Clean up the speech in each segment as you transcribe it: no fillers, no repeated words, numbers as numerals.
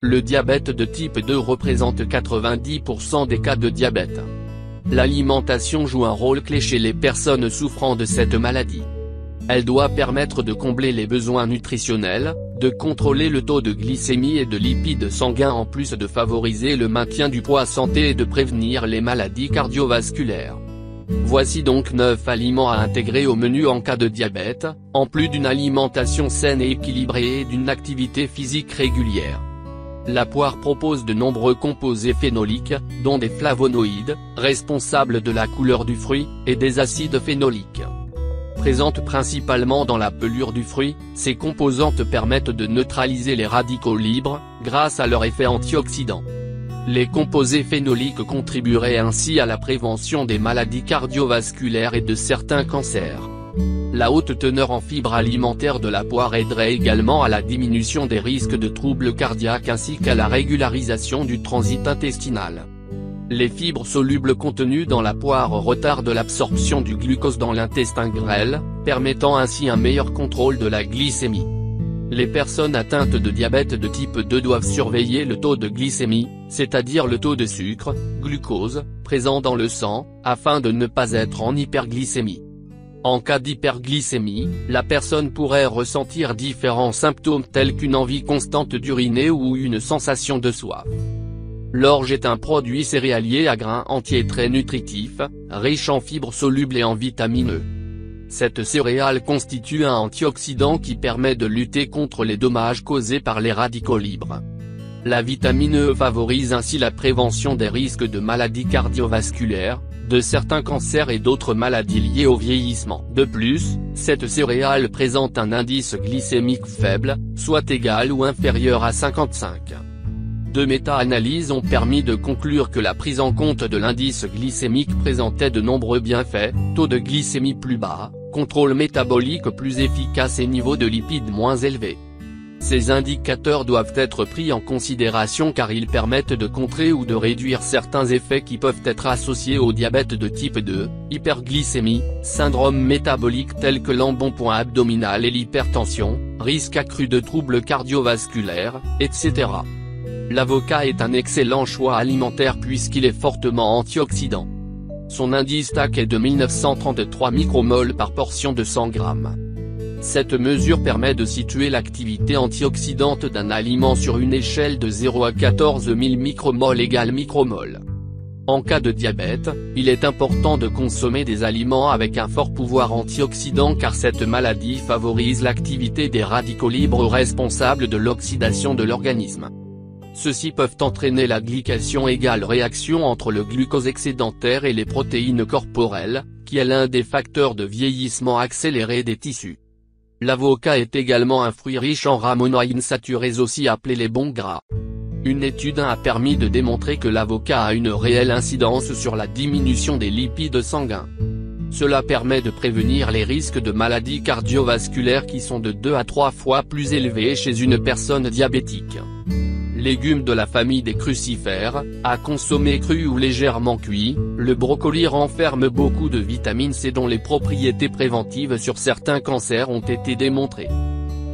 Le diabète de type 2 représente 90% des cas de diabète. L'alimentation joue un rôle clé chez les personnes souffrant de cette maladie. Elle doit permettre de combler les besoins nutritionnels, de contrôler le taux de glycémie et de lipides sanguins en plus de favoriser le maintien du poids santé et de prévenir les maladies cardiovasculaires. Voici donc 9 aliments à intégrer au menu en cas de diabète, en plus d'une alimentation saine et équilibrée et d'une activité physique régulière. La poire propose de nombreux composés phénoliques, dont des flavonoïdes, responsables de la couleur du fruit, et des acides phénoliques. Présentes principalement dans la pelure du fruit, ces composantes permettent de neutraliser les radicaux libres, grâce à leur effet antioxydant. Les composés phénoliques contribueraient ainsi à la prévention des maladies cardiovasculaires et de certains cancers. La haute teneur en fibres alimentaires de la poire aiderait également à la diminution des risques de troubles cardiaques ainsi qu'à la régularisation du transit intestinal. Les fibres solubles contenues dans la poire retardent l'absorption du glucose dans l'intestin grêle, permettant ainsi un meilleur contrôle de la glycémie. Les personnes atteintes de diabète de type 2 doivent surveiller le taux de glycémie, c'est-à-dire le taux de sucre, glucose, présent dans le sang, afin de ne pas être en hyperglycémie. En cas d'hyperglycémie, la personne pourrait ressentir différents symptômes tels qu'une envie constante d'uriner ou une sensation de soif. L'orge est un produit céréalier à grains entiers très nutritif, riche en fibres solubles et en vitamine E. Cette céréale constitue un antioxydant qui permet de lutter contre les dommages causés par les radicaux libres. La vitamine E favorise ainsi la prévention des risques de maladies cardiovasculaires, de certains cancers et d'autres maladies liées au vieillissement. De plus, cette céréale présente un indice glycémique faible, soit égal ou inférieur à 55. Deux méta-analyses ont permis de conclure que la prise en compte de l'indice glycémique présentait de nombreux bienfaits, taux de glycémie plus bas, contrôle métabolique plus efficace et niveau de lipides moins élevé. Ces indicateurs doivent être pris en considération car ils permettent de contrer ou de réduire certains effets qui peuvent être associés au diabète de type 2, hyperglycémie, syndrome métabolique tels que l'embonpoint abdominal et l'hypertension, risque accru de troubles cardiovasculaires, etc. L'avocat est un excellent choix alimentaire puisqu'il est fortement antioxydant. Son indice TAC est de 1933 micromoles par portion de 100 grammes. Cette mesure permet de situer l'activité antioxydante d'un aliment sur une échelle de 0 à 14 000 micromoles égale micromoles. En cas de diabète, il est important de consommer des aliments avec un fort pouvoir antioxydant car cette maladie favorise l'activité des radicaux libres responsables de l'oxydation de l'organisme. Ceux-ci peuvent entraîner la glycation égale réaction entre le glucose excédentaire et les protéines corporelles, qui est l'un des facteurs de vieillissement accéléré des tissus. L'avocat est également un fruit riche en ramonoïnsaturés aussi appelés les bons gras. Une étude a permis de démontrer que l'avocat a une réelle incidence sur la diminution des lipides sanguins. Cela permet de prévenir les risques de maladies cardiovasculaires qui sont de 2 à 3 fois plus élevés chez une personne diabétique. Légumes de la famille des crucifères, à consommer cru ou légèrement cuit, le brocoli renferme beaucoup de vitamine C dont les propriétés préventives sur certains cancers ont été démontrées.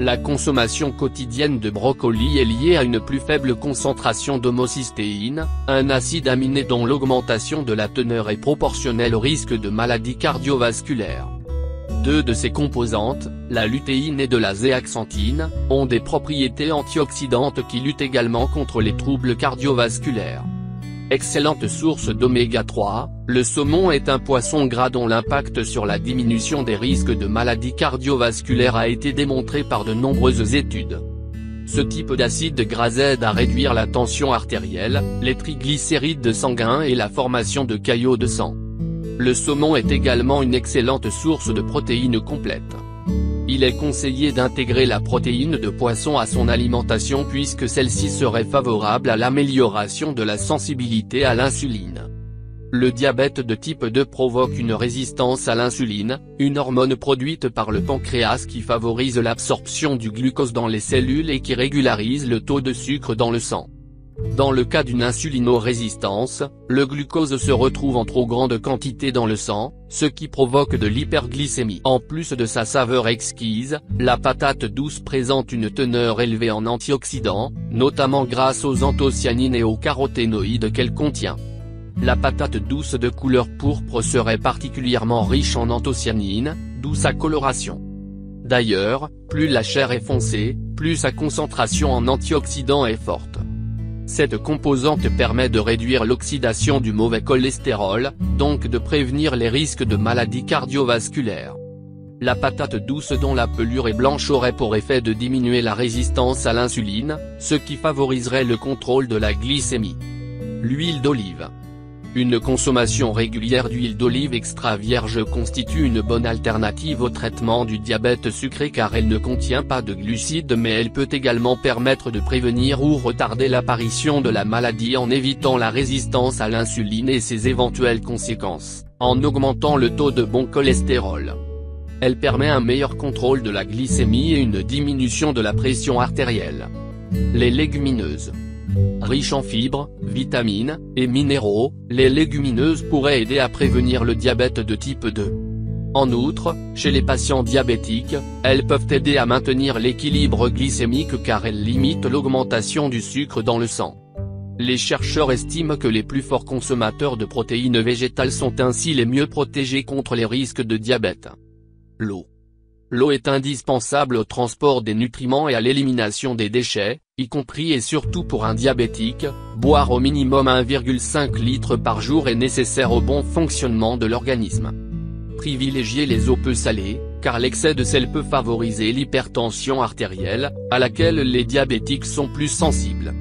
La consommation quotidienne de brocoli est liée à une plus faible concentration d'homocystéine, un acide aminé dont l'augmentation de la teneur est proportionnelle au risque de maladies cardiovasculaires. Deux de ces composantes, la lutéine et de la zéaxanthine, ont des propriétés antioxydantes qui luttent également contre les troubles cardiovasculaires. Excellente source d'oméga 3, le saumon est un poisson gras dont l'impact sur la diminution des risques de maladies cardiovasculaires a été démontré par de nombreuses études. Ce type d'acide gras aide à réduire la tension artérielle, les triglycérides sanguins et la formation de caillots de sang. Le saumon est également une excellente source de protéines complètes. Il est conseillé d'intégrer la protéine de poisson à son alimentation puisque celle-ci serait favorable à l'amélioration de la sensibilité à l'insuline. Le diabète de type 2 provoque une résistance à l'insuline, une hormone produite par le pancréas qui favorise l'absorption du glucose dans les cellules et qui régularise le taux de sucre dans le sang. Dans le cas d'une insulinorésistance, le glucose se retrouve en trop grande quantité dans le sang, ce qui provoque de l'hyperglycémie. En plus de sa saveur exquise, la patate douce présente une teneur élevée en antioxydants, notamment grâce aux anthocyanines et aux caroténoïdes qu'elle contient. La patate douce de couleur pourpre serait particulièrement riche en anthocyanines, d'où sa coloration. D'ailleurs, plus la chair est foncée, plus sa concentration en antioxydants est forte. Cette composante permet de réduire l'oxydation du mauvais cholestérol, donc de prévenir les risques de maladies cardiovasculaires. La patate douce dont la pelure est blanche aurait pour effet de diminuer la résistance à l'insuline, ce qui favoriserait le contrôle de la glycémie. L'huile d'olive. Une consommation régulière d'huile d'olive extra vierge constitue une bonne alternative au traitement du diabète sucré car elle ne contient pas de glucides mais elle peut également permettre de prévenir ou retarder l'apparition de la maladie en évitant la résistance à l'insuline et ses éventuelles conséquences, en augmentant le taux de bon cholestérol. Elle permet un meilleur contrôle de la glycémie et une diminution de la pression artérielle. Les légumineuses. Riches en fibres, vitamines, et minéraux, les légumineuses pourraient aider à prévenir le diabète de type 2. En outre, chez les patients diabétiques, elles peuvent aider à maintenir l'équilibre glycémique car elles limitent l'augmentation du sucre dans le sang. Les chercheurs estiment que les plus forts consommateurs de protéines végétales sont ainsi les mieux protégés contre les risques de diabète. L'eau. L'eau est indispensable au transport des nutriments et à l'élimination des déchets, y compris et surtout pour un diabétique. Boire au minimum 1,5 litre par jour est nécessaire au bon fonctionnement de l'organisme. Privilégiez les eaux peu salées, car l'excès de sel peut favoriser l'hypertension artérielle, à laquelle les diabétiques sont plus sensibles.